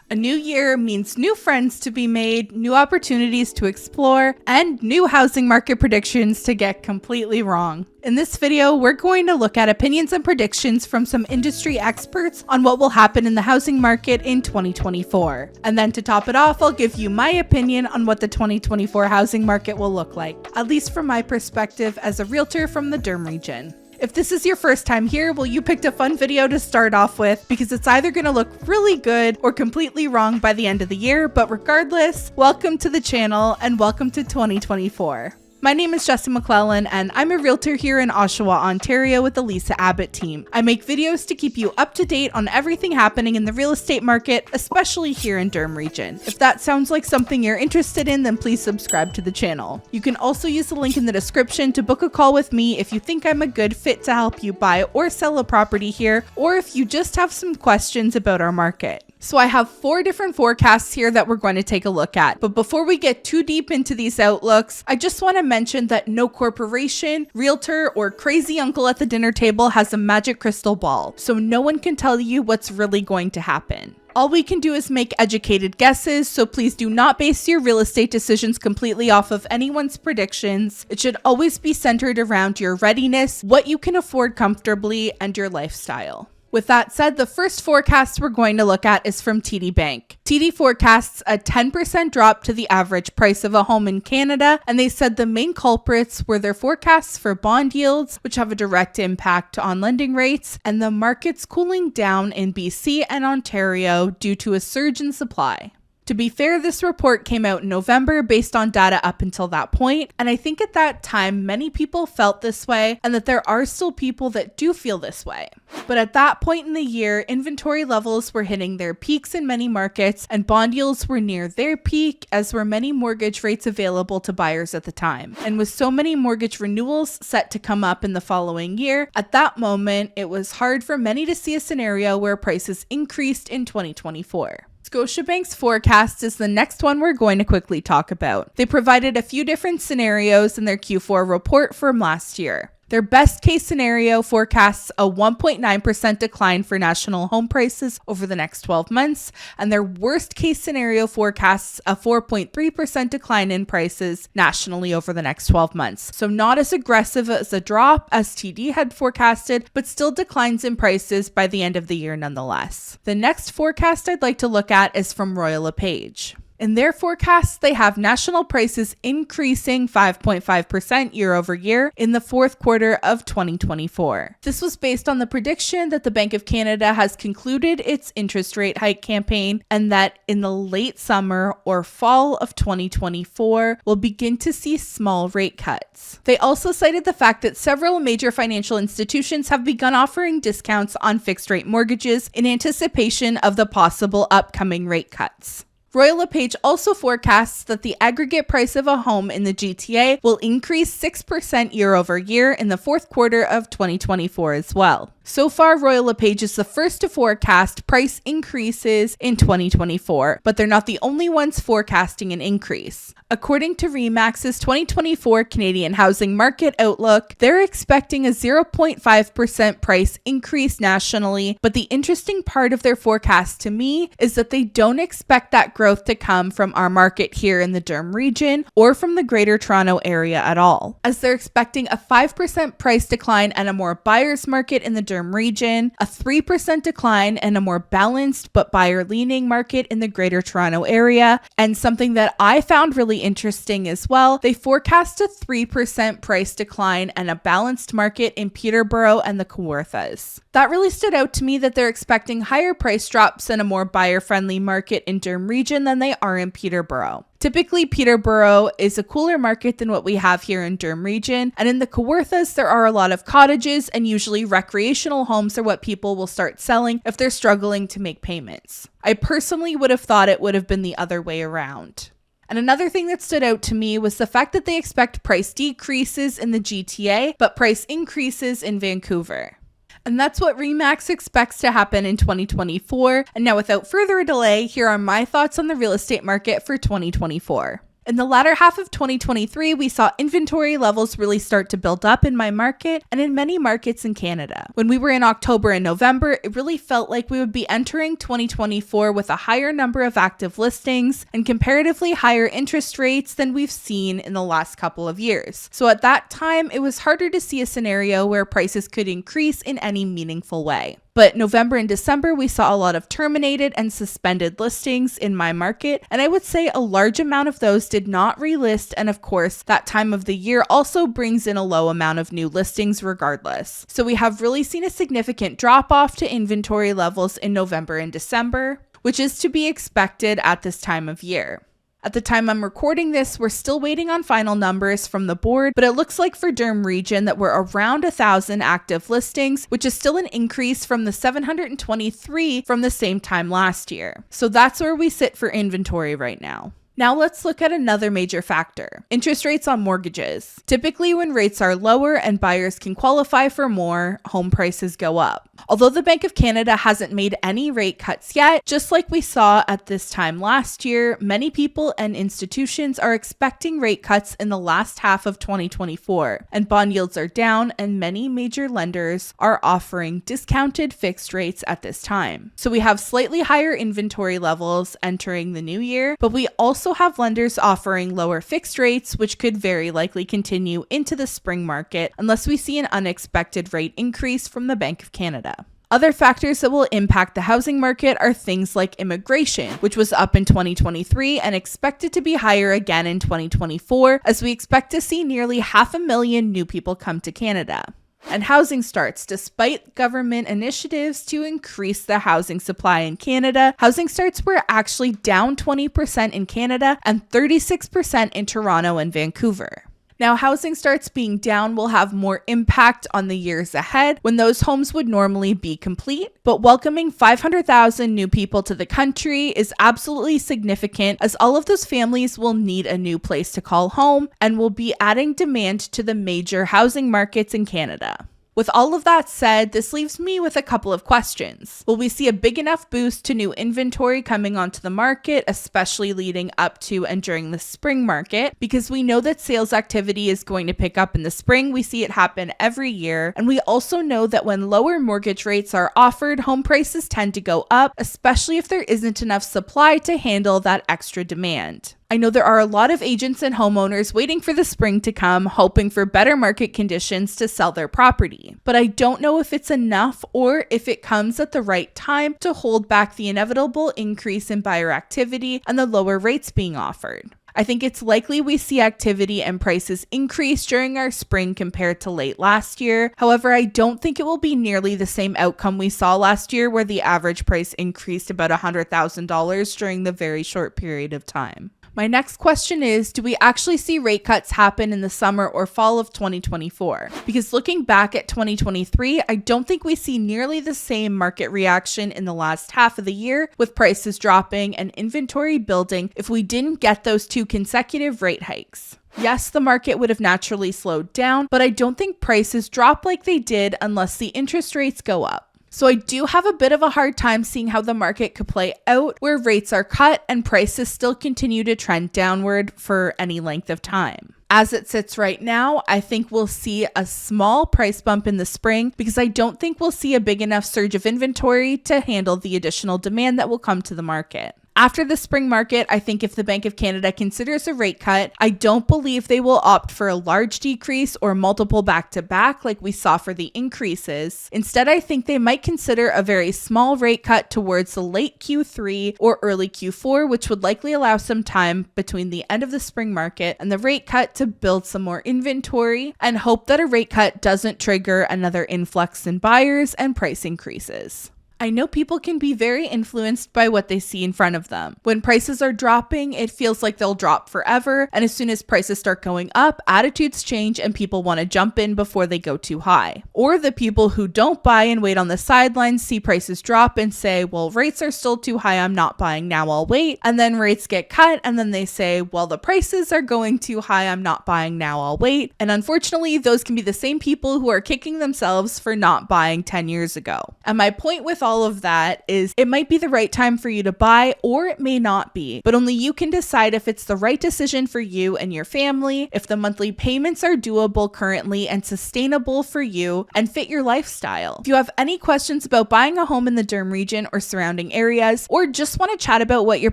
A new year means new friends to be made, new opportunities to explore, and new housing market predictions to get completely wrong. In this video, we're going to look at opinions and predictions from some industry experts on what will happen in the housing market in 2024. And then to top it off, I'll give you my opinion on what the 2024 housing market will look like, at least from my perspective as a realtor from the Durham region. If this is your first time here, well, you picked a fun video to start off with because it's either going to look really good or completely wrong by the end of the year, but regardless, welcome to the channel and welcome to 2024. My name is Jessie McLellan and I'm a realtor here in Oshawa, Ontario with the Lisa Abbott Team. I make videos to keep you up to date on everything happening in the real estate market, especially here in Durham region. If that sounds like something you're interested in, then please subscribe to the channel. You can also use the link in the description to book a call with me if you think I'm a good fit to help you buy or sell a property here, or if you just have some questions about our market. So I have 4 different forecasts here that we're going to take a look at. But before we get too deep into these outlooks, I just want to mention that no corporation, realtor, or crazy uncle at the dinner table has a magic crystal ball. So no one can tell you what's really going to happen. All we can do is make educated guesses, so please do not base your real estate decisions completely off of anyone's predictions. It should always be centered around your readiness, what you can afford comfortably, and your lifestyle. With that said, the first forecast we're going to look at is from TD Bank. TD forecasts a 10% drop to the average price of a home in Canada, and they said the main culprits were their forecasts for bond yields, which have a direct impact on lending rates, and the markets cooling down in BC and Ontario due to a surge in supply. To be fair, this report came out in November based on data up until that point, and I think at that time many people felt this way and that there are still people that do feel this way. But at that point in the year, inventory levels were hitting their peaks in many markets and bond yields were near their peak, as were many mortgage rates available to buyers at the time. And with so many mortgage renewals set to come up in the following year, at that moment it was hard for many to see a scenario where prices increased in 2024. Scotiabank's forecast is the next one we're going to quickly talk about. They provided a few different scenarios in their Q4 report from last year. Their best case scenario forecasts a 1.9% decline for national home prices over the next 12 months, and their worst case scenario forecasts a 4.3% decline in prices nationally over the next 12 months. So not as aggressive as a drop as TD had forecasted, but still declines in prices by the end of the year nonetheless. The next forecast I'd like to look at is from LePage. In their forecasts, they have national prices increasing 5.5% year over year in the fourth quarter of 2024. This was based on the prediction that the Bank of Canada has concluded its interest rate hike campaign and that in the late summer or fall of 2024, we'll begin to see small rate cuts. They also cited the fact that several major financial institutions have begun offering discounts on fixed rate mortgages in anticipation of the possible upcoming rate cuts. LePage also forecasts that the aggregate price of a home in the GTA will increase 6% year over year in the fourth quarter of 2024 as well. So far, LePage is the first to forecast price increases in 2024, but they're not the only ones forecasting an increase. According to Remax's 2024 Canadian housing market outlook, they're expecting a 0.5% price increase nationally, but the interesting part of their forecast to me is that they don't expect that growth to come from our market here in the Durham region or from the Greater Toronto area at all, as they're expecting a 5% price decline and a more buyer's market in the Durham region, a 3% decline and a more balanced but buyer-leaning market in the Greater Toronto area, and something that I found really interesting as well, they forecast a 3% price decline and a balanced market in Peterborough and the Kawarthas. That really stood out to me that they're expecting higher price drops and a more buyer-friendly market in Durham region than they are in Peterborough. Typically, Peterborough is a cooler market than what we have here in Durham region, and in the Kawarthas, there are a lot of cottages, and usually recreational homes are what people will start selling if they're struggling to make payments. I personally would have thought it would have been the other way around. And another thing that stood out to me was the fact that they expect price decreases in the GTA, but price increases in Vancouver. And that's what Remax expects to happen in 2024. And now without further delay, here are my thoughts on the real estate market for 2024. In the latter half of 2023, we saw inventory levels really start to build up in my market and in many markets in Canada. When we were in October and November, it really felt like we would be entering 2024 with a higher number of active listings and comparatively higher interest rates than we've seen in the last couple of years. So at that time, it was harder to see a scenario where prices could increase in any meaningful way. But November and December, we saw a lot of terminated and suspended listings in my market, and I would say a large amount of those did not relist, and of course, that time of the year also brings in a low amount of new listings regardless. So we have really seen a significant drop-off to inventory levels in November and December, which is to be expected at this time of year. At the time I'm recording this, we're still waiting on final numbers from the board, but it looks like for Durham region that we're around 1,000 active listings, which is still an increase from the 723 from the same time last year. So that's where we sit for inventory right now. Now let's look at another major factor, interest rates on mortgages. Typically when rates are lower and buyers can qualify for more, home prices go up. Although the Bank of Canada hasn't made any rate cuts yet, just like we saw at this time last year, many people and institutions are expecting rate cuts in the last half of 2024, and bond yields are down and many major lenders are offering discounted fixed rates at this time. So we have slightly higher inventory levels entering the new year, but we also have lenders offering lower fixed rates, which could very likely continue into the spring market unless we see an unexpected rate increase from the Bank of Canada. Other factors that will impact the housing market are things like immigration, which was up in 2023 and expected to be higher again in 2024, as we expect to see nearly 500,000 new people come to Canada. And housing starts. Despite government initiatives to increase the housing supply in Canada, housing starts were actually down 20% in Canada and 36% in Toronto and Vancouver. Now, housing starts being down will have more impact on the years ahead when those homes would normally be complete, but welcoming 500,000 new people to the country is absolutely significant, as all of those families will need a new place to call home and will be adding demand to the major housing markets in Canada. With all of that said, this leaves me with a couple of questions. Will we see a big enough boost to new inventory coming onto the market, especially leading up to and during the spring market? Because we know that sales activity is going to pick up in the spring. We see it happen every year. And we also know that when lower mortgage rates are offered, home prices tend to go up, especially if there isn't enough supply to handle that extra demand. I know there are a lot of agents and homeowners waiting for the spring to come, hoping for better market conditions to sell their property. But I don't know if it's enough or if it comes at the right time to hold back the inevitable increase in buyer activity and the lower rates being offered. I think it's likely we see activity and prices increase during our spring compared to late last year. However, I don't think it will be nearly the same outcome we saw last year, where the average price increased about $100,000 during the very short period of time. My next question is, do we actually see rate cuts happen in the summer or fall of 2024? Because looking back at 2023, I don't think we see nearly the same market reaction in the last half of the year, with prices dropping and inventory building, if we didn't get those 2 consecutive rate hikes. Yes, the market would have naturally slowed down, but I don't think prices drop like they did unless the interest rates go up. So I do have a bit of a hard time seeing how the market could play out where rates are cut and prices still continue to trend downward for any length of time. As it sits right now, I think we'll see a small price bump in the spring because I don't think we'll see a big enough surge of inventory to handle the additional demand that will come to the market. After the spring market, I think if the Bank of Canada considers a rate cut, I don't believe they will opt for a large decrease or multiple back-to-back like we saw for the increases. Instead, I think they might consider a very small rate cut towards the late Q3 or early Q4, which would likely allow some time between the end of the spring market and the rate cut to build some more inventory, and hope that a rate cut doesn't trigger another influx in buyers and price increases. I know people can be very influenced by what they see in front of them. When prices are dropping, it feels like they'll drop forever, and as soon as prices start going up, attitudes change and people want to jump in before they go too high. Or the people who don't buy and wait on the sidelines see prices drop and say, well, rates are still too high, I'm not buying now, I'll wait. And then rates get cut and then they say, well, the prices are going too high, I'm not buying now, I'll wait. And unfortunately, those can be the same people who are kicking themselves for not buying 10 years ago. And my point with all of that is it might be the right time for you to buy, or it may not be, but only you can decide if it's the right decision for you and your family, if the monthly payments are doable currently and sustainable for you and fit your lifestyle. If you have any questions about buying a home in the Durham region or surrounding areas, or just want to chat about what your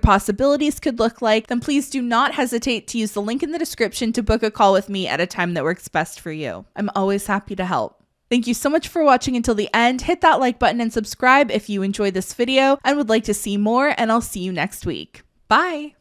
possibilities could look like, then please do not hesitate to use the link in the description to book a call with me at a time that works best for you. I'm always happy to help. Thank you so much for watching until the end. Hit that like button and subscribe if you enjoyed this video and would like to see more, and I'll see you next week. Bye!